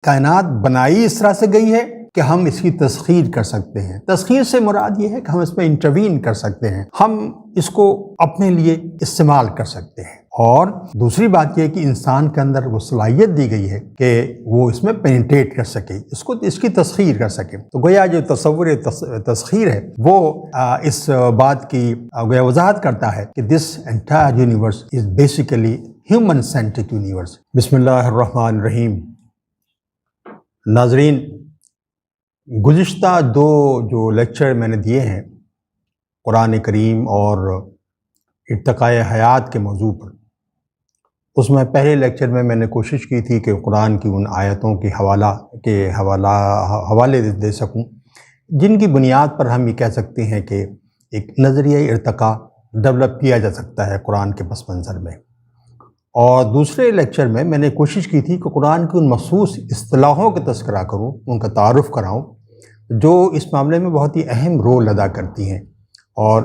کائنات بنائی اس طرح سے گئی ہے کہ ہم اس کی تسخیر کر سکتے ہیں۔ تسخیر سے مراد یہ ہے کہ ہم اس میں انٹروین کر سکتے ہیں، ہم اس کو اپنے لیے استعمال کر سکتے ہیں۔ اور دوسری بات یہ ہے کہ انسان کے اندر وہ صلاحیت دی گئی ہے کہ وہ اس میں پینیٹریٹ کر سکے، اس کی تسخیر کر سکے۔ تو گویا جو تصور تسخیر ہے وہ اس بات کی گویا وضاحت کرتا ہے کہ this entire universe is basically human centric universe. بسم اللہ الرحمن الرحیم۔ ناظرین، گزشتہ دو جو لیکچر میں نے دیے ہیں قرآن کریم اور ارتقاء حیات کے موضوع پر، اس میں پہلے لیکچر میں نے کوشش کی تھی کہ قرآن کی ان آیتوں کے حوالے دے سکوں جن کی بنیاد پر ہم یہ کہہ سکتے ہیں کہ ایک نظریہ ارتقاء ڈیولپ کیا جا سکتا ہے قرآن کے پس منظر میں۔ اور دوسرے لیکچر میں نے کوشش کی تھی کہ قرآن کی ان مخصوص اصطلاحوں کا تذکرہ کروں، ان کا تعارف کراؤں جو اس معاملے میں بہت ہی اہم رول ادا کرتی ہیں۔ اور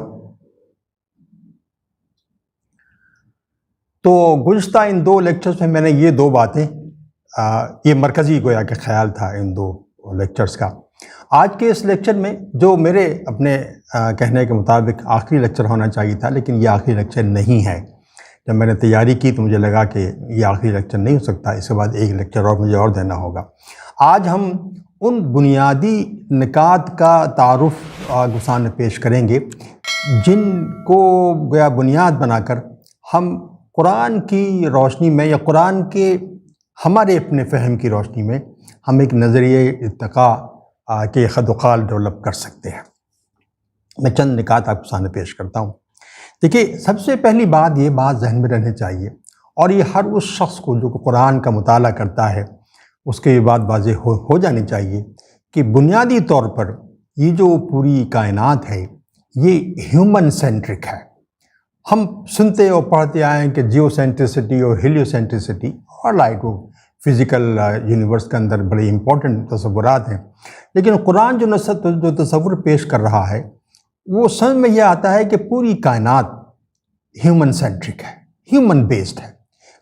تو گزشتہ ان دو لیکچرز میں نے یہ دو باتیں، یہ مرکزی گویا کہ خیال تھا ان دو لیکچرز کا۔ آج کے اس لیکچر میں جو میرے اپنے کہنے کے مطابق آخری لیکچر ہونا چاہیے تھا، لیکن یہ آخری لیکچر نہیں ہے۔ جب میں نے تیاری کی تو مجھے لگا کہ یہ آخری لیکچر نہیں ہو سکتا، اس کے بعد ایک لیکچر اور مجھے اور دینا ہوگا۔ آج ہم ان بنیادی نکات کا تعارف گسان پیش کریں گے جن کو گویا بنیاد بنا کر ہم قرآن کی روشنی میں یا قرآن کے ہمارے اپنے فہم کی روشنی میں ہم ایک نظریہ ارتقاء کے خد و خال ڈیولپ کر سکتے ہیں۔ میں چند نکات آپ کے سامنے پیش کرتا ہوں۔ دیکھیے، سب سے پہلی بات یہ بات ذہن میں رہنی چاہیے، اور یہ ہر اس شخص کو جو قرآن کا مطالعہ کرتا ہے اس کے یہ بات واضح ہو جانی چاہیے کہ بنیادی طور پر یہ جو پوری کائنات ہے یہ ہیومن سینٹرک ہے۔ ہم سنتے اور پڑھتے آئے ہیں کہ جیو سینٹرسٹی اور ہیلیو سینٹرسٹی اور لائک وہ فزیکل یونیورس کے اندر بڑے امپورٹنٹ تصورات ہیں، لیکن قرآن جو تصور پیش کر رہا ہے وہ سمجھ میں یہ آتا ہے کہ پوری کائنات ہیومن سینٹرک ہے، ہیومن بیسڈ ہے،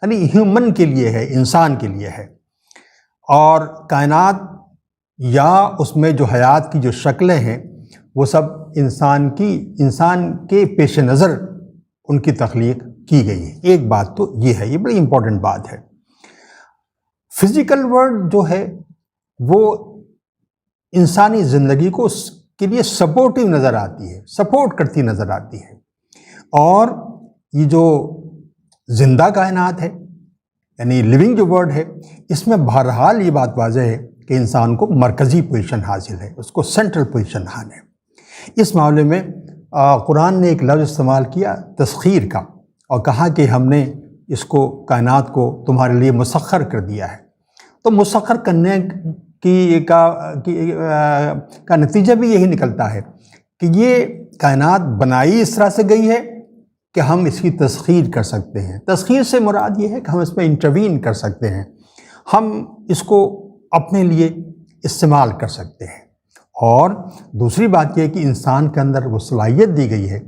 یعنی ہیومن کے لیے ہے، انسان کے لیے ہے۔ اور کائنات یا اس میں جو حیات کی جو شکلیں ہیں وہ سب انسان کے پیش نظر ان کی تخلیق کی گئی ہے۔ ایک بات تو یہ ہے، یہ بڑی امپورٹنٹ بات ہے۔ فزیکل ورلڈ جو ہے وہ انسانی زندگی کے لیے سپورٹیو نظر آتی ہے، سپورٹ کرتی نظر آتی ہے، اور یہ جو زندہ کائنات ہے یعنی لیونگ جو ورلڈ ہے اس میں بہرحال یہ بات واضح ہے کہ انسان کو مرکزی پوزیشن حاصل ہے، اس کو سینٹرل پوزیشن حاصل ہے۔ اس معاملے میں قرآن نے ایک لفظ استعمال کیا تسخیر کا، اور کہا کہ ہم نے اس کو کائنات کو تمہارے لیے مسخر کر دیا ہے۔ تو مسخر کرنے کا نتیجہ بھی یہی نکلتا ہے کہ یہ کائنات بنائی اس طرح سے گئی ہے کہ ہم اس کی تسخیر کر سکتے ہیں۔ تسخیر سے مراد یہ ہے کہ ہم اس میں انٹروین کر سکتے ہیں، ہم اس کو اپنے لیے استعمال کر سکتے ہیں۔ اور دوسری بات یہ ہے کہ انسان کے اندر وہ صلاحیت دی گئی ہے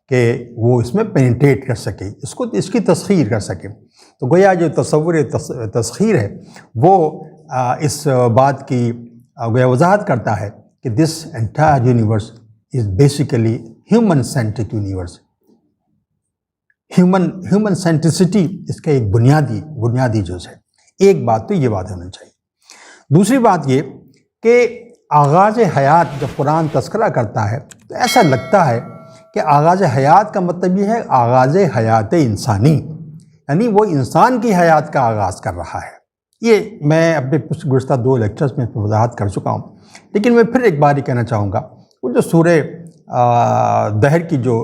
کہ وہ اس میں پینیٹریٹ کر سکے، اس کی تسخیر کر سکے۔ تو گویا جو تصور تسخیر ہے وہ اس بات کی گویا وضاحت کرتا ہے کہ this entire universe is basically human centric universe. Human centricity اس کا ایک بنیادی جز ہے۔ ایک بات تو یہ بات ہونا چاہیے۔ دوسری بات یہ کہ آغاز حیات جب قرآن تذکرہ کرتا ہے تو ایسا لگتا ہے کہ آغاز حیات کا مطلب یہ ہے آغاز حیات انسانی، یعنی وہ انسان کی حیات کا آغاز کر رہا ہے۔ یہ میں اپنے گزشتہ دو لیکچرز میں وضاحت کر چکا ہوں، لیکن میں پھر ایک بار یہ کہنا چاہوں گا، وہ جو سورہ دہر کی جو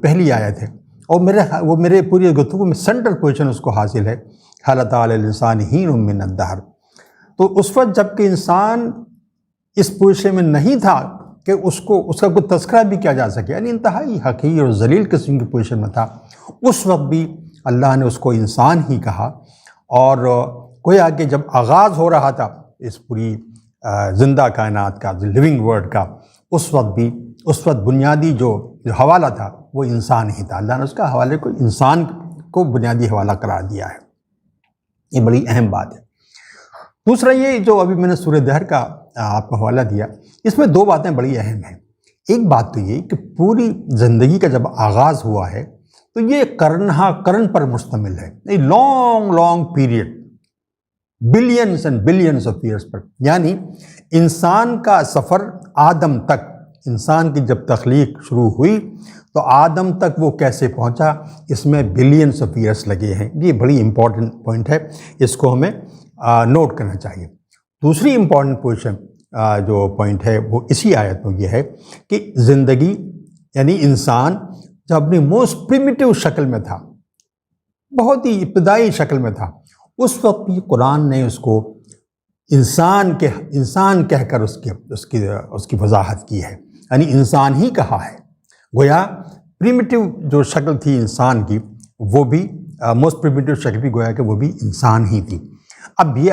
پہلی آیت ہے اور میرے پوری گفتگو میں سینٹرل پوزیشن اس کو حاصل ہے، حَلَ عَلَى الْإِنسَانِ حِینٌ مِّنَ الدَّهْرِ۔ تو اس وقت جب کہ انسان اس پوزیشن میں نہیں تھا کہ اس کا کوئی تذکرہ بھی کیا جا سکے، یعنی انتہائی حقیر اور ذلیل قسم کی پوزیشن میں تھا، اس وقت بھی اللہ نے اس کو انسان ہی کہا۔ اور گویا کہ جب آغاز ہو رہا تھا اس پوری زندہ کائنات کا، لیونگ ورلڈ کا، اس وقت بنیادی جو حوالہ تھا وہ انسان ہی تھا۔ اللہ نے اس کا حوالے کو انسان کو بنیادی حوالہ قرار دیا ہے۔ یہ بڑی اہم بات ہے۔ دوسرا یہ جو ابھی میں نے سورہ دہر کا آپ کو حوالہ دیا، اس میں دو باتیں بڑی اہم ہیں۔ ایک بات تو یہ کہ پوری زندگی کا جب آغاز ہوا ہے تو یہ قرن پر مشتمل ہے، long period, billions and billions of years پر، یعنی انسان کا سفر آدم تک، انسان کی جب تخلیق شروع ہوئی تو آدم تک وہ کیسے پہنچا، اس میں بلینز آف ایئرس لگے ہیں۔ یہ بڑی امپورٹنٹ پوائنٹ ہے، اس کو ہمیں نوٹ کرنا چاہیے۔ دوسری امپورٹنٹ جو پوائنٹ ہے وہ اسی آیت میں یہ ہے کہ زندگی یعنی انسان جو اپنی موسٹ پریمیٹیو شکل میں تھا، بہت ہی ابتدائی شکل میں تھا، اس وقت بھی قرآن نے اس کو انسان کہہ کر اس کی وضاحت کی ہے، یعنی انسان ہی کہا ہے۔ گویا پریمیٹیو جو شکل تھی انسان کی، وہ بھی موسٹ پریمیٹیو شکل بھی گویا کہ وہ بھی انسان ہی تھی۔ اب یہ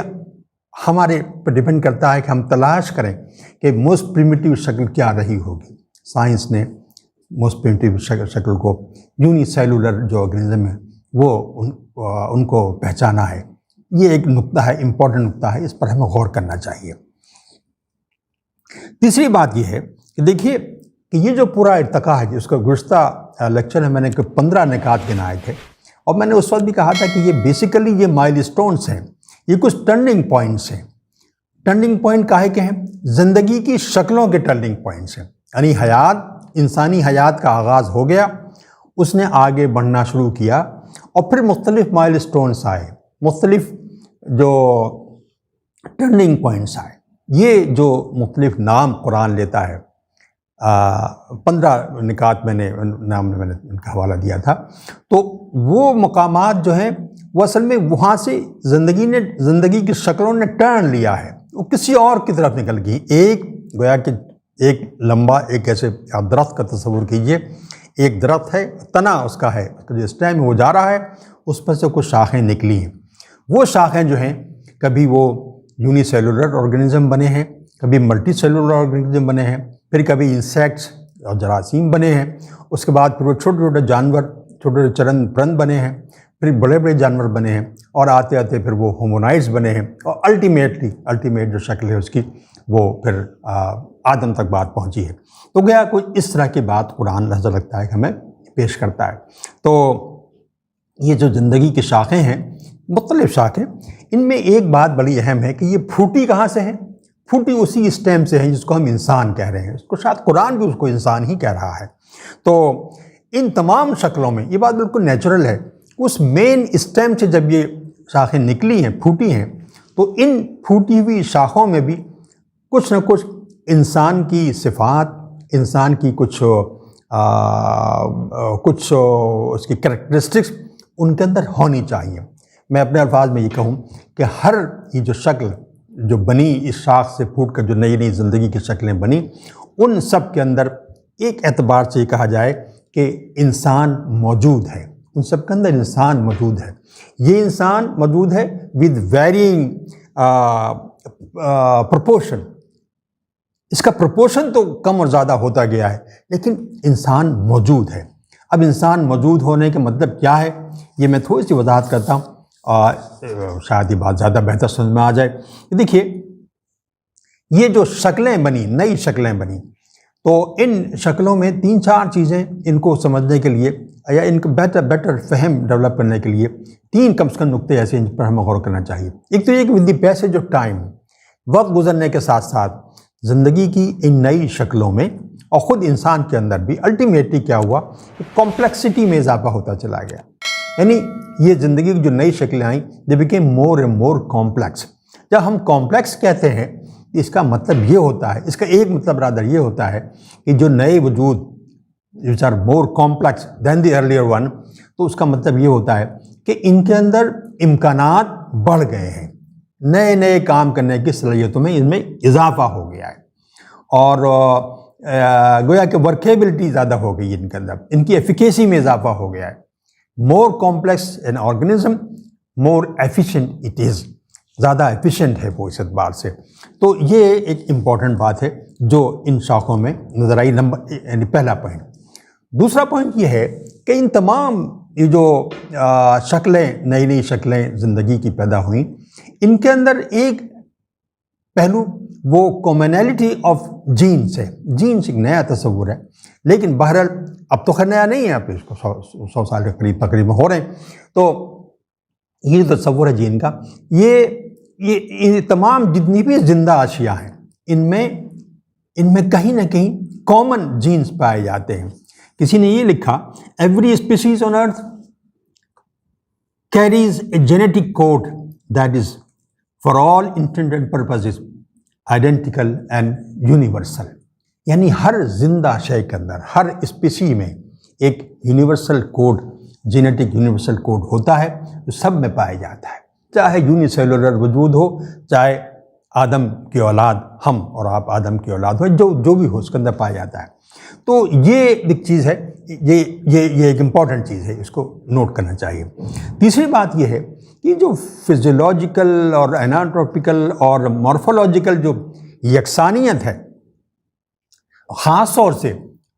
ہمارے پر ڈیپینڈ کرتا ہے کہ ہم تلاش کریں کہ موسٹ پریمیٹیو شکل کیا رہی ہوگی۔ سائنس نے موسٹ پریمیٹیو شکل کو یونی سیلولر جو آرگنزم ہے وہ ان کو پہچانا ہے۔ یہ ایک نقطہ ہے، امپورٹنٹ نقطہ ہے، اس پر ہمیں غور کرنا چاہیے۔ تیسری بات یہ ہے کہ دیکھیے کہ یہ جو پورا ارتقا ہے، جس کا گزشتہ لیکچر میں نے 15 نکات گنائے تھے، اور میں نے اس وقت بھی کہا تھا کہ یہ بیسیکلی یہ مائل سٹونز ہیں، یہ کچھ ٹرننگ پوائنٹس ہیں۔ ٹرننگ پوائنٹ کاہے کے ہیں؟ زندگی کی شکلوں کے ٹرننگ پوائنٹس ہیں، یعنی انسانی حیات کا آغاز ہو گیا، اس نے آگے بڑھنا شروع کیا، اور پھر مختلف مائل سٹونز آئے، مختلف جو ٹرننگ پوائنٹس آئے۔ یہ جو مختلف نام قرآن لیتا ہے، 15 نکات میں نے ان کا حوالہ دیا تھا، تو وہ مقامات جو ہیں وہ اصل میں وہاں سے زندگی کی شکلوں نے ٹرن لیا ہے، وہ کسی اور کی طرف نکل گئی۔ گویا کہ ایک لمبا ایسے آپ درخت کا تصور کیجئے، ایک درخت ہے، تنا اس کا ہے، جو اس ٹائم وہ جا رہا ہے، اس پر سے کچھ شاخیں نکلی ہیں۔ وہ شاخیں جو ہیں کبھی وہ یونی سیلولر آرگنزم بنے ہیں، کبھی ملٹی سیلولر آرگنزم بنے ہیں، پھر کبھی انسیکٹس اور جراثیم بنے ہیں، اس کے بعد پھر وہ چھوٹے چھوٹے جانور، چھوٹے چرند پرند بنے ہیں، پھر بڑے بڑے جانور بنے ہیں، اور آتے آتے پھر وہ ہومونائڈز بنے ہیں، اور الٹیمیٹ جو شکل ہے اس کی وہ پھر آدم تک بات پہنچی ہے۔ تو گیا کوئی اس طرح کی بات قرآن نظر لگتا ہے کہ ہمیں پیش کرتا ہے۔ تو یہ جو زندگی کی شاخیں ہیں، مختلف شاخیں، ان میں ایک بات بڑی اہم ہے کہ یہ پھوٹی کہاں سے ہیں؟ پھوٹی اسی اسٹیم سے ہیں جس کو ہم انسان کہہ رہے ہیں، اس کو شاید قرآن بھی اس کو انسان ہی کہہ رہا ہے۔ تو ان تمام شکلوں میں یہ بات بالکل نیچرل ہے، اس مین اسٹیم سے جب یہ شاخیں نکلی ہیں، پھوٹی ہیں، تو ان پھوٹی ہوئی شاخوں میں بھی کچھ نہ کچھ انسان کی صفات، انسان کی کچھ اس کی کریکٹرسٹکس ان کے اندر ہونی چاہیے۔ میں اپنے الفاظ میں یہ کہوں کہ ہر یہ جو شکل جو بنی، اس شاخ سے پھوٹ کر جو نئی نئی زندگی کی شکلیں بنی، ان سب کے اندر ایک اعتبار سے یہ کہا جائے کہ انسان موجود ہے، ان سب کے اندر انسان موجود ہے۔ یہ انسان موجود ہے ود ویرینگ پرپورشن، اس کا پرپورشن تو کم اور زیادہ ہوتا گیا ہے، لیکن انسان موجود ہے۔ اب انسان موجود ہونے کا مطلب کیا ہے، یہ میں تھوڑی سی وضاحت کرتا ہوں، شاید یہ بات زیادہ بہتر سمجھ میں آ جائے۔ دیکھیے یہ جو شکلیں بنی، نئی شکلیں بنی، تو ان شکلوں میں 3-4 چیزیں ان کو سمجھنے کے لیے یا ان کو بیٹر فہم ڈیولپ کرنے کے لیے 3 کم سے کم نقطے ایسے ان پر ہمیں غور کرنا چاہیے۔ ایک تو یہ کہ with the passage of time, وقت گزرنے کے ساتھ ساتھ زندگی کی ان نئی شکلوں میں اور خود انسان کے اندر بھی الٹیمیٹلی کیا ہوا کہ کمپلیکسٹی میں اضافہ ہوتا چلا گیا، یعنی یہ زندگی کی جو نئی شکلیں آئیں they became more and more complex. جب ہم کمپلیکس کہتے ہیں اس کا مطلب یہ ہوتا ہے، اس کا ایک مطلب رادر یہ ہوتا ہے کہ جو نئے وجود which are more complex than the earlier one، تو اس کا مطلب یہ ہوتا ہے کہ ان کے اندر امکانات بڑھ گئے ہیں، نئے کام کرنے کی صلاحیتوں میں ان میں اضافہ ہو گیا ہے، اور گویا کہ ورکیبلٹی زیادہ ہو گئی ان کے اندر، ان کی ایفیکیسی میں اضافہ ہو گیا ہے۔ More complex an organism more efficient it is, زیادہ ایفیشینٹ ہے وہ اس اعتبار سے۔ تو یہ ایک امپورٹنٹ بات ہے جو ان شاخوں میں نظر آئی، یعنی پہلا پوائنٹ۔ دوسرا پوائنٹ یہ ہے کہ ان تمام یہ جو شکلیں، نئی شکلیں زندگی کی پیدا ہوئیں، ان کے اندر ایک پہلو وہ کامنالٹی آف جینس ہے. جینس ایک نیا تصور ہے، لیکن بہرحال اب تو خیر نیا نہیں ہے، اب اس کو 100 سال کے قریب تقریباً ہو رہے ہیں. تو یہ تصور ہے جین کا، یہ تمام جتنی بھی زندہ اشیاء ہیں ان میں کہیں نہ کہیں کامن جینس پائے جاتے ہیں. کسی نے یہ لکھا، every species on earth carries a genetic code that is for all intent and purposes identical and universal. یعنی ہر زندہ شے کے اندر، ہر اسپیسی میں ایک universal code, genetic universal code ہوتا ہے جو سب میں پایا جاتا ہے، چاہے یونیسیلولر وجود ہو، چاہے آدم کی اولاد، ہم اور آپ آدم کی اولاد ہو، جو بھی ہو اس کے اندر پایا جاتا ہے. تو یہ ایک چیز ہے، یہ ایک امپورٹنٹ چیز ہے، اس کو نوٹ کرنا چاہیے. تیسری بات یہ ہے کہ جو فزیولوجیکل اور اناٹومیکل اور مورفولوجیکل جو یکسانیت ہے، خاص طور سے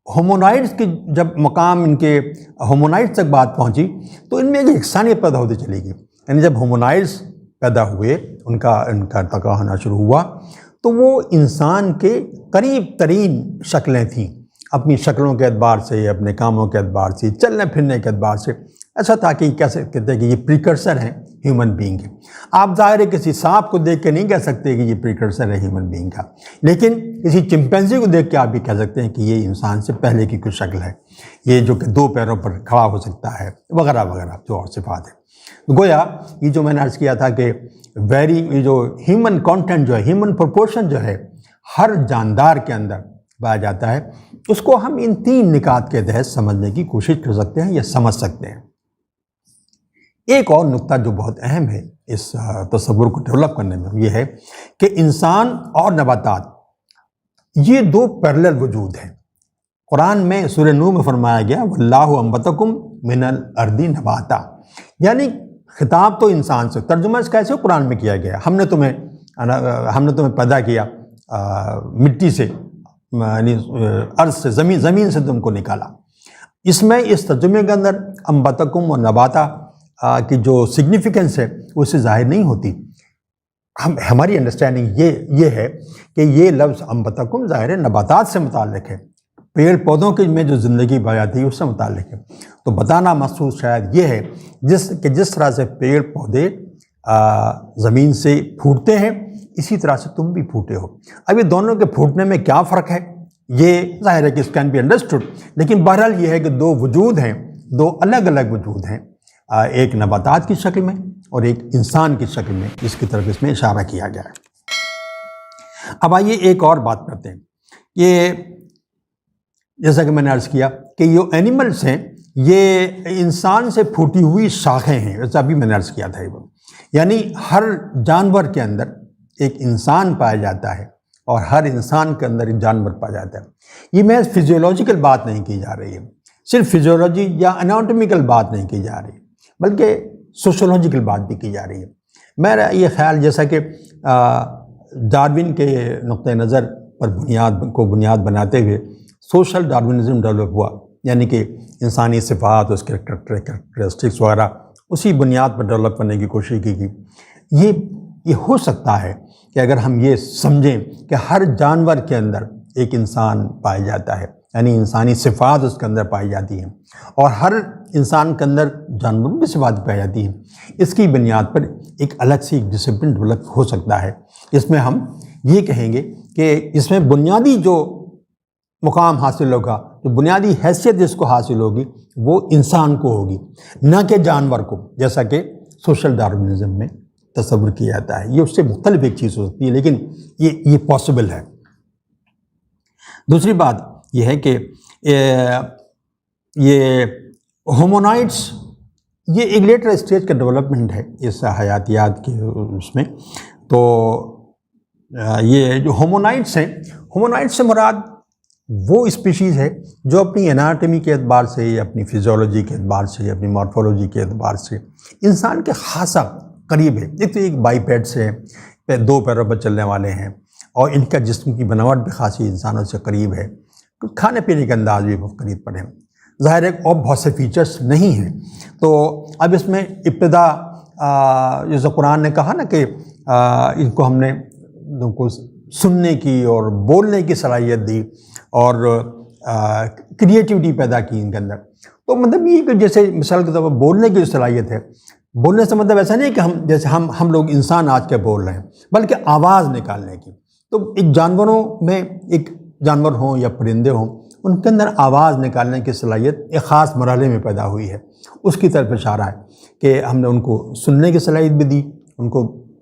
ہومونائڈس کے جب مقام ان کے ہومونائڈس تک بات پہنچی تو ان میں ایک یکسانیت پیدا ہوتی چلی گئی. یعنی جب ہومونائڈس پیدا ہوئے، ان کا ارتقاء ہونا شروع ہوا، تو وہ انسان کے قریب ترین شکلیں تھیں، اپنی شکلوں کے اعتبار سے، اپنے کاموں کے اعتبار سے، چلنے پھرنے کے اعتبار سے. ایسا تھا کہ کیسے کہتے ہیں کہ یہ پریکرسر ہیں ہیومن بینگ کے. آپ ظاہر ہے کسی سانپ کو دیکھ کے نہیں کہہ سکتے کہ یہ پریکرسر ہے ہیومن بینگ کا، لیکن کسی چمپینزی کو دیکھ کے آپ بھی کہہ سکتے ہیں کہ یہ انسان سے پہلے کی کوئی شکل ہے، یہ جو کہ 2 پیروں پر کھڑا ہو سکتا ہے، وغیرہ وغیرہ جو اور صفات ہیں. گویا یہ جو میں نے عرض کیا تھا کہ یہ جو ہیومن کانٹینٹ جو ہے، ہیومن پروپورشن جو ہے ہر جاندار کے اندر پایا جاتا ہے، اس کو ہم ان 3 نکات کے تحت سمجھنے کی کوشش کر سکتے ہیں یا سمجھ سکتے ہیں. ایک اور نقطہ جو بہت اہم ہے اس تصور کو ڈیولپ کرنے میں، یہ ہے کہ انسان اور نباتات یہ 2 پیرلل وجود ہیں. قرآن میں سورہ نوح میں فرمایا گیا وَاللَّهُ أَنبَتَكُم مِّنَ الْأَرْضِ نَبَاتًا، یعنی خطاب تو انسان سے، ترجمہ اس کیسے قرآن میں کیا گیا، ہم نے تمہیں پیدا کیا مٹی سے، یعنی ارض سے، زمین سے تم کو نکالا. اس میں اس ترجمے کے اندر انبتکم و نباتا کی جو سگنیفیکنس ہے وہ اس سے ظاہر نہیں ہوتی. ہماری انڈرسٹینڈنگ یہ ہے کہ یہ لفظ انبتکم ظاہر ہے نباتات سے متعلق ہے، پیڑ پودوں کے میں جو زندگی پائی جاتی ہے اس سے متعلق ہے. تو بتانا مقصود شاید یہ ہے جس طرح سے پیڑ پودے زمین سے پھوٹتے ہیں، اسی طرح سے تم بھی پھوٹے ہو. اب یہ دونوں کے پھوٹنے میں کیا فرق ہے، یہ ظاہر ہے کہ اس کین بی انڈرسٹوڈ، لیکن بہرحال یہ ہے کہ 2 وجود ہیں، 2 الگ الگ وجود ہیں، ایک نباتات کی شکل میں اور ایک انسان کی شکل میں، جس کی طرف اس میں اشارہ کیا گیا ہے. اب آئیے ایک اور بات کرتے ہیں. یہ جیسا کہ میں نے عرض کیا کہ یہ اینیملز ہیں، یہ انسان سے پھوٹی ہوئی شاخیں ہیں، جیسا ابھی میں نے عرض کیا تھا. یعنی ہر جانور کے اندر ایک انسان پایا جاتا ہے اور ہر انسان کے اندر ایک جانور پایا جاتا ہے. یہ محض فزیولوجیکل بات نہیں کی جا رہی ہے، صرف فزیولوجی یا اناٹومیکل بات نہیں کی جا رہی، بلکہ سوشولوجیکل بات بھی کی جا رہی ہے. میرا یہ خیال، جیسا کہ ڈارون کے نقطہ نظر پر بنیاد بناتے ہوئے سوشل ڈارونزم ڈیولپ ہوا، یعنی کہ انسانی صفات، اس کے کریکٹرسٹکس وغیرہ اسی بنیاد پر ڈیولپ کرنے کی کوشش کی گئی. یہ ہو سکتا ہے کہ اگر ہم یہ سمجھیں کہ ہر جانور کے اندر ایک انسان پایا جاتا ہے، یعنی انسانی صفات اس کے اندر پائی جاتی ہیں، اور ہر انسان کے اندر جانوروں کی صفات پائی جاتی ہیں، اس کی بنیاد پر ایک الگ سی ڈسپلن ڈیولپ ہو سکتا ہے. اس میں ہم یہ کہیں گے کہ اس میں بنیادی جو مقام حاصل ہوگا، جو بنیادی حیثیت جس کو حاصل ہوگی، وہ انسان کو ہوگی، نہ کہ جانور کو، جیسا کہ سوشل ڈارونزم میں تصور کیا جاتا ہے. یہ اس سے مختلف ایک چیز ہو سکتی ہے، لیکن یہ پاسبل ہے. دوسری بات یہ ہے کہ یہ ہومونائڈس یہ ایک لیٹر اسٹیج کا ڈیولپمنٹ ہے اس حیاتیات کے اس میں. تو یہ جو ہومونائڈس ہیں، ہومونائڈس سے مراد وہ اسپیشیز ہے جو اپنی اناٹمی کے اعتبار سے، یا اپنی فزیولوجی کے اعتبار سے، یا اپنی مورفولوجی کے اعتبار سے انسان کے خاصا قریب ہے. ایک بائی پیڈس ہے، 2 پیروں پر چلنے والے ہیں، اور ان کا جسم کی بناوٹ بھی خاصی انسانوں سے قریب ہے، کھانے پینے کے انداز بھی بہت قریب پر ہے. ظاہر ہے اور بہت سے فیچرز نہیں ہیں. تو اب اس میں ابتدا جیسے قرآن نے کہا نا کہ ان کو ہم نے کو سننے کی اور بولنے کی صلاحیت دی اور کریٹیوٹی پیدا کی ان کے اندر. تو مطلب یہ کہ جیسے مثال کے طور پر بولنے کی جو صلاحیت ہے، بولنے سے مطلب ایسا نہیں کہ ہم لوگ انسان آج کے بول رہے ہیں، بلکہ آواز نکالنے کی. تو ایک جانوروں میں ایک جانور ہوں یا پرندے ہوں، ان کے اندر آواز نکالنے کی صلاحیت ایک خاص مرحلے میں پیدا ہوئی ہے. اس کی طرف اشارہ ہے کہ ہم نے ان کو سننے کی صلاحیت بھی دی، ان کو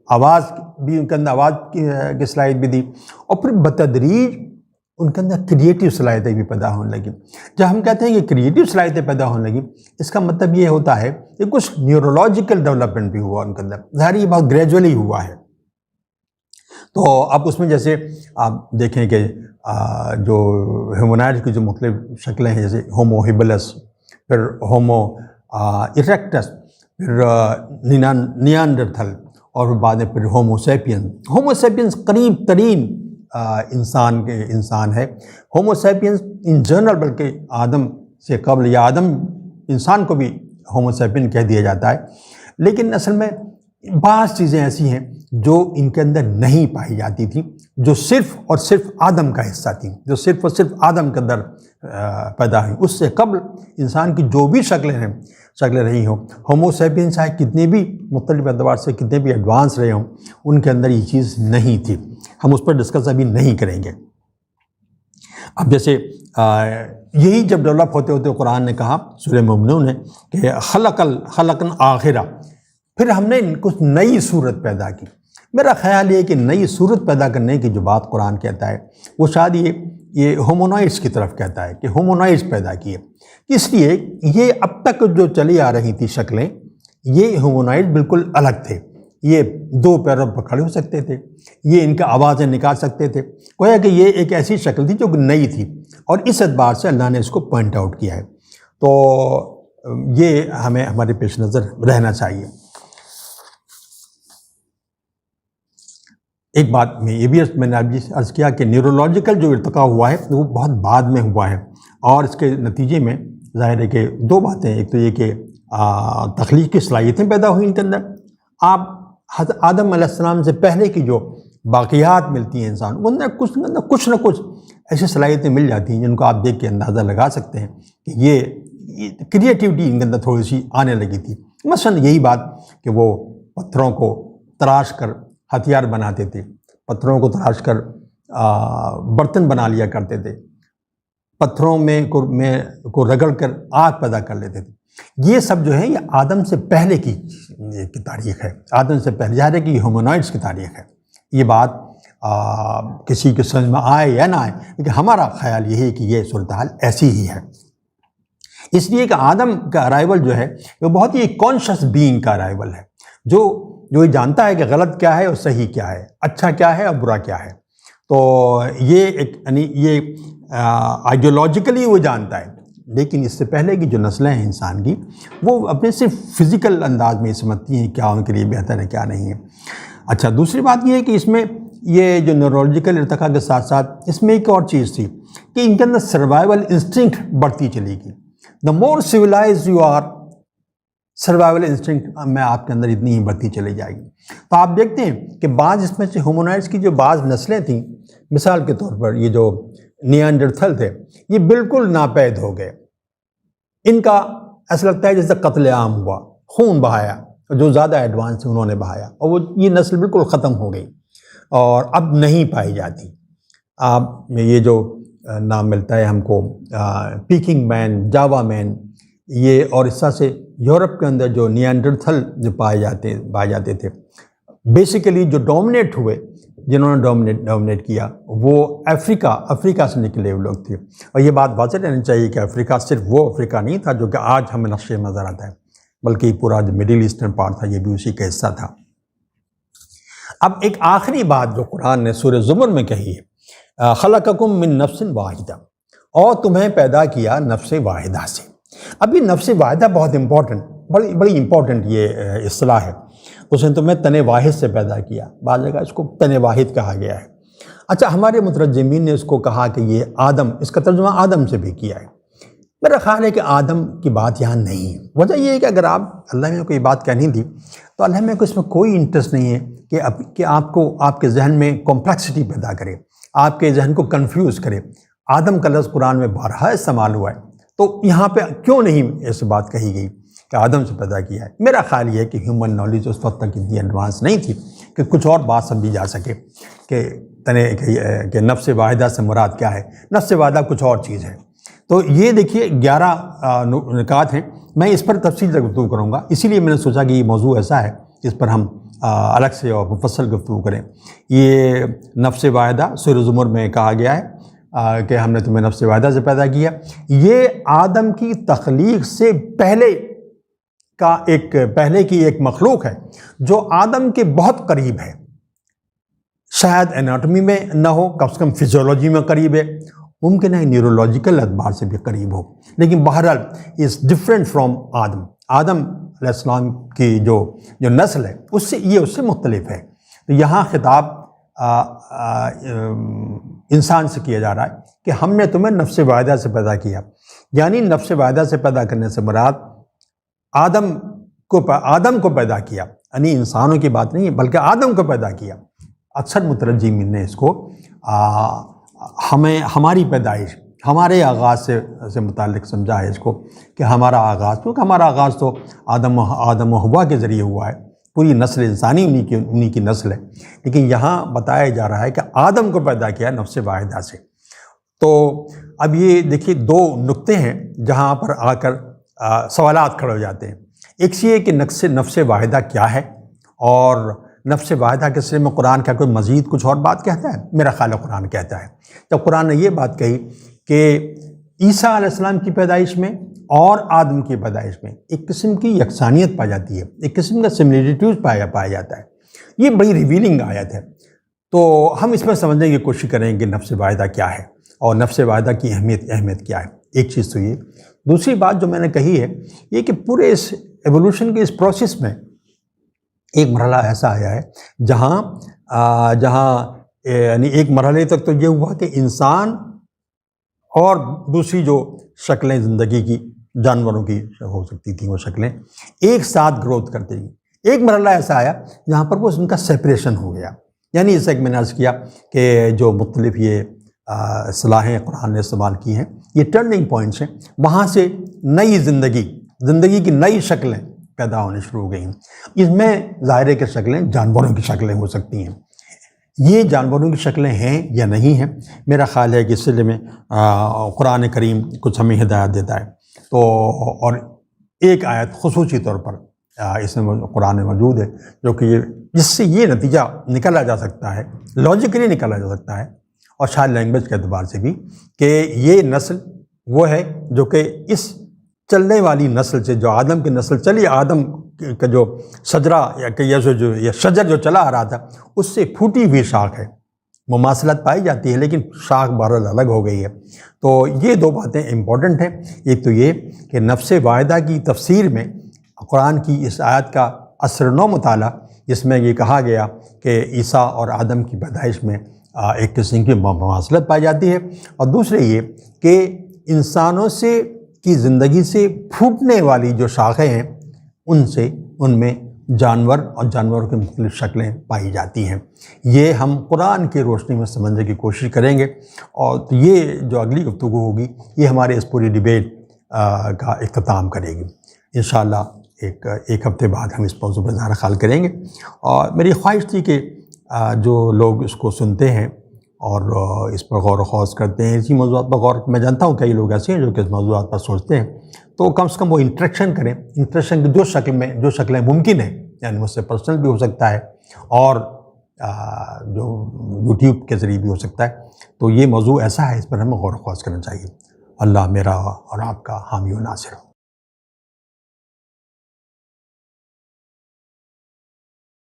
آواز بھی، ان کے اندر آواز کی صلاحیت بھی دی، اور پھر بتدریج ان کے اندر کریٹیو صلاحیتیں بھی پیدا ہونے لگی. جب ہم کہتے ہیں کہ کریٹیو صلاحیتیں پیدا ہونے لگی، اس کا مطلب یہ ہوتا ہے کہ کچھ نیورولوجیکل ڈیولپمنٹ بھی ہوا ان کے اندر. ظاہر یہ بہت گریجولی ہوا ہے. تو اب اس میں جیسے آپ دیکھیں کہ جو ہیومنائڈ کی جو مختلف شکلیں ہیں، جیسے ہومو ہیبلس، پھر ہومو ایریکٹس، پھر نیانڈرتھل، اور بعد میں پھر ہومو سیپینس. ہومو سیپینس قریب ترین انسان ہے. ہومو سیپینس ان جنرل، بلکہ آدم سے قبل یا آدم انسان کو بھی ہومو سیپین کہہ دیا جاتا ہے. لیکن اصل میں بعض چیزیں ایسی ہیں جو ان کے اندر نہیں پائی جاتی تھیں، جو صرف اور صرف آدم کا حصہ تھیں، جو صرف اور صرف آدم کے اندر پیدا ہوئی. اس سے قبل انسان کی جو بھی شکلیں رہی ہوں، ہومو سیپین چاہے کتنے بھی مختلف اعتبار سے کتنے بھی ایڈوانس رہے ہوں، ان کے اندر یہ چیز نہیں تھی. ہم اس پر ڈسکس ابھی نہیں کریں گے. اب جیسے یہی جب ڈیولپ ہوتے ہوتے قرآن نے کہا سورہ مومنون نے کہ خلقن آخرہ، پھر ہم نے کچھ نئی صورت پیدا کی. میرا خیال یہ کہ نئی صورت پیدا کرنے کی جو بات قرآن کہتا ہے، وہ شاید یہ ہومونائڈس کی طرف کہتا ہے کہ ہومونائڈس پیدا کیے. اس لیے یہ اب تک جو چلی آ رہی تھی شکلیں، یہ ہومونائڈ بالکل الگ تھے. یہ دو پیروں پر کھڑے ہو سکتے تھے، یہ ان کا آوازیں نکال سکتے تھے. گویا کہ یہ ایک ایسی شکل تھی جو نئی تھی، اور اس اعتبار سے اللہ نے اس کو پوائنٹ آؤٹ کیا ہے. تو یہ ہمیں ہمارے پیش نظر رہنا چاہیے. ایک بات میں نے اب عرض کیا کہ نیورولوجیکل جو ارتقاء ہوا ہے وہ بہت بعد میں ہوا ہے، اور اس کے نتیجے میں ظاہر ہے کہ دو باتیں. ایک تو یہ کہ تخلیق کی صلاحیتیں پیدا ہوئی ان کے اندر. آپ حضرت آدم علیہ السلام سے پہلے کی جو باقیات ملتی ہیں انسان، ان میں کچھ نہ کچھ ایسی صلاحیتیں مل جاتی ہیں جن کو آپ دیکھ کے اندازہ لگا سکتے ہیں کہ یہ کریٹیوٹی ان کے اندر تھوڑی سی آنے لگی تھی. مثلا یہی بات کہ وہ پتھروں کو تراش کر ہتھیار بناتے تھے، پتھروں کو تراش کر برتن بنا لیا کرتے تھے، پتھروں میں کو رگڑ کر آگ پیدا کر لیتے تھے. یہ سب جو ہے یہ آدم سے پہلے کی تاریخ ہے. آدم سے پہلے ظاہر ہے کہ یہ ہومونائڈس کی تاریخ ہے. یہ بات کسی کے سمجھ میں آئے یا نہ آئے، لیکن ہمارا خیال یہی ہے کہ یہ صورتحال ایسی ہی ہے. اس لیے کہ آدم کا ارائیول جو ہے وہ بہت ہی کانشیس بینگ کا ارائیول ہے، جو یہ جانتا ہے کہ غلط کیا ہے اور صحیح کیا ہے، اچھا کیا ہے اور برا کیا ہے. تو یہ آئیڈیولوجیکلی وہ جانتا ہے. لیکن اس سے پہلے کی جو نسلیں ہیں انسان کی، وہ اپنے صرف فزیکل انداز میں سمجھتی ہیں کیا ان کے لیے بہتر ہے کیا نہیں ہے. اچھا، دوسری بات یہ ہے کہ اس میں یہ جو نیورولوجیکل ارتقاء کے ساتھ ساتھ اس میں ایک اور چیز تھی کہ ان کے اندر سروائیول انسٹنکٹ بڑھتی چلی گئی. The more civilised you are, survival instinct میں آپ کے اندر اتنی ہی بڑھتی چلی جائے گی. تو آپ دیکھتے ہیں کہ بعض اس میں سے ہومونائڈس کی جو بعض نسلیں تھیں، مثال کے طور پر یہ جو نیانڈرتھل تھے، یہ بالکل ناپید ہو گئے. ان کا ایسا لگتا ہے جیسے قتل عام ہوا، خون بہایا، جو زیادہ ایڈوانس انہوں نے بہایا، اور وہ یہ نسل بالکل ختم ہو گئی اور اب نہیں پائی جاتی. آپ میں یہ جو نام ملتا ہے ہم کو پیکنگ مین، جاوا مین، یہ اور اس طرح سے یورپ کے اندر جو نیانڈرتھل جو پائے جاتے تھے، بیسیکلی جو ڈومینیٹ ہوئے، جنہوں نے ڈومینیٹ کیا، وہ افریقہ سے نکلے ہوئے لوگ تھے. اور یہ بات واضح رہنی چاہیے کہ افریقہ صرف وہ افریقہ نہیں تھا جو کہ آج ہمیں نقشے میں نظر آتا ہے، بلکہ یہ پورا جو مڈل ایسٹرن پارٹ تھا یہ بھی اسی کا حصہ تھا. اب ایک آخری بات جو قرآن نے سورہ زمر میں کہی ہے، خلقکم من نفس واحدہ، اور تمہیں پیدا کیا نفس واحدہ سے. اب یہ نفس واحدہ بہت امپورٹنٹ، بڑی امپورٹنٹ یہ اصطلاح ہے. اس نے تمہیں تن واحد سے پیدا کیا، بعض جگہ اس کو تن واحد کہا گیا ہے. اچھا، ہمارے مترجمین نے اس کو کہا کہ یہ آدم، اس کا ترجمہ آدم سے بھی کیا ہے. میرا خیال ہے کہ آدم کی بات یہاں نہیں ہے۔ وجہ یہ ہے کہ اگر اللہ نے کوئی بات کہنی تھی تو اللہ میں کو اس میں کوئی انٹرسٹ نہیں ہے کہ آپ کے ذہن میں کمپلیکسٹی پیدا کرے، آپ کے ذہن کو کنفیوز کرے۔ آدم کا لفظ قرآن میں بارہا استعمال ہوا ہے، تو یہاں پہ کیوں نہیں ایسی بات کہی گئی کہ آدم سے پیدا کیا ہے؟ میرا خیال یہ ہے کہ ہیومن نالج اس وقت تک اتنی ایڈوانس نہیں تھی کہ کچھ اور بات سمجھی جا سکے کہ نفس واحدہ سے مراد کیا ہے۔ نفس واحدہ کچھ اور چیز ہے۔ تو یہ دیکھیے 11 نکات ہیں، میں اس پر تفصیل سے گفتگو کروں گا، اسی لیے میں نے سوچا کہ یہ موضوع ایسا ہے جس پر ہم الگ سے اور مفصل گفتگو کریں۔ یہ نفس واحدہ سورہ زمر میں کہا گیا ہے کہ ہم نے تمہیں نفس واحدہ سے پیدا کیا۔ یہ آدم کی تخلیق سے پہلے کی ایک مخلوق ہے جو آدم کے بہت قریب ہے، شاید اناٹمی میں نہ ہو، کم سے کم فزیولوجی میں قریب ہے، ممکن ہے نیورولوجیکل اعتبار سے بھی قریب ہو، لیکن بہرحال از ڈفرینٹ فرام آدم علیہ السلام کی جو نسل ہے اس سے مختلف ہے۔ تو یہاں خطاب انسان سے کیا جا رہا ہے کہ ہم نے تمہیں نفس واحدہ سے پیدا کیا، یعنی نفس واحدہ سے پیدا کرنے سے مراد آدم کو پیدا کیا، یعنی انسانوں کی بات نہیں ہے بلکہ آدم کو پیدا کیا۔ اکثر مترجمین نے اس کو ہماری پیدائش، ہمارے آغاز سے متعلق سمجھا ہے اس کو کہ ہمارا آغاز، کیونکہ ہمارا آغاز تو آدم و حوا کے ذریعے ہوا ہے، پوری نسل انسانی انہی کی نسل ہے، لیکن یہاں بتایا جا رہا ہے کہ آدم کو پیدا کیا نفس واحدہ سے۔ تو اب یہ دیکھیے 2 نقطے ہیں جہاں پر آ کر سوالات کھڑے ہو جاتے ہیں۔ ایک یہ کہ نفس واحدہ کیا ہے، اور نفس واحدہ کے سلسلے میں قرآن کا کوئی مزید کچھ اور بات کہتا ہے؟ میرا خیال ہے قرآن کہتا ہے، جب قرآن نے یہ بات کہی کہ عیسیٰ علیہ السلام کی پیدائش میں اور آدم کی پیدائش میں ایک قسم کی یکسانیت پائی جاتی ہے، ایک قسم کا سملیریٹیوز پایا جاتا ہے، یہ بڑی ریویلنگ آیت ہے۔ تو ہم اس میں سمجھنے کی کوشش کریں کہ نفس واحدہ کیا ہے اور نفس واحدہ کی اہمیت کیا ہے۔ ایک چیز تو یہ، دوسری بات جو میں نے کہی ہے یہ کہ پورے اس ایوولوشن کے اس پروسیس میں ایک مرحلہ ایسا آیا ہے جہاں یعنی ایک مرحلے تک تو یہ ہوا کہ انسان اور دوسری جو شکلیں زندگی کی جانوروں کی ہو سکتی تھیں وہ شکلیں ایک ساتھ گروتھ کرتے گئی۔ ایک مرحلہ ایسا آیا جہاں پر وہ ان کا سیپریشن ہو گیا، یعنی جیسا کہ میں نے عرض کیا کہ جو مختلف یہ اصطلاحیں قرآن نے استعمال کی ہیں یہ ٹرننگ پوائنٹس ہیں، وہاں سے نئی زندگی کی نئی شکلیں پیدا ہونے شروع ہو گئی ہیں۔ اس میں ظاہر کے شکلیں جانوروں کی شکلیں ہو سکتی ہیں، یہ جانوروں کی شکلیں ہیں یا نہیں ہیں، میرا خیال ہے کہ اس سلسلے میں قرآن کریم کچھ ہمیں ہدایت دیتا ہے۔ تو اور ایک آیت خصوصی طور پر اس میں قرآن میں موجود ہے جو کہ جس سے یہ نتیجہ نکالا جا سکتا ہے، لاجیکلی نکالا جا سکتا ہے اور شاید لینگویج کے اعتبار سے بھی، کہ یہ نسل وہ ہے جو کہ اس چلنے والی نسل سے، جو آدم کی نسل چلی، آدم کا جو شجرہ یا شجر جو چلا آ رہا تھا اس سے پھوٹی ہوئی شاخ ہے، مماثلت پائی جاتی ہے لیکن شاخ بہرحال الگ ہو گئی ہے۔ تو یہ 2 باتیں امپورٹنٹ ہیں۔ ایک تو یہ کہ نفس واحدہ کی تفسیر میں قرآن کی اس آیت کا اثر نو مطالعہ، جس میں یہ کہا گیا کہ عیسیٰ اور آدم کی پیدائش میں ایک قسم کی مماثلت پائی جاتی ہے، اور دوسرے یہ کہ انسانوں کی زندگی سے پھوٹنے والی جو شاخیں ہیں ان میں جانور اور جانوروں کی مختلف شکلیں پائی جاتی ہیں۔ یہ ہم قرآن کی روشنی میں سمجھنے کی کوشش کریں گے، اور یہ جو اگلی گفتگو ہوگی یہ ہمارے اس پوری ڈیبیٹ کا اختتام کرے گی۔ انشاءاللہ ایک ہفتے بعد ہم اس موضوع پر اظہار خیال کریں گے، اور میری خواہش تھی کہ جو لوگ اس کو سنتے ہیں اور اس پر غور و خوض کرتے ہیں، اسی موضوعات پر غور، میں جانتا ہوں کئی لوگ ایسے ہیں جو کہ اس موضوعات پر سوچتے ہیں، تو کم سے کم وہ انٹریکشن کریں، انٹریکشن کی جو شکلیں ممکن ہیں، یعنی مجھ سے پرسنل بھی ہو سکتا ہے اور جو یوٹیوب کے ذریعے بھی ہو سکتا ہے، تو یہ موضوع ایسا ہے اس پر ہمیں غور و خوض کرنا چاہیے۔ اللہ میرا اور آپ کا حامی و ناصر ہو۔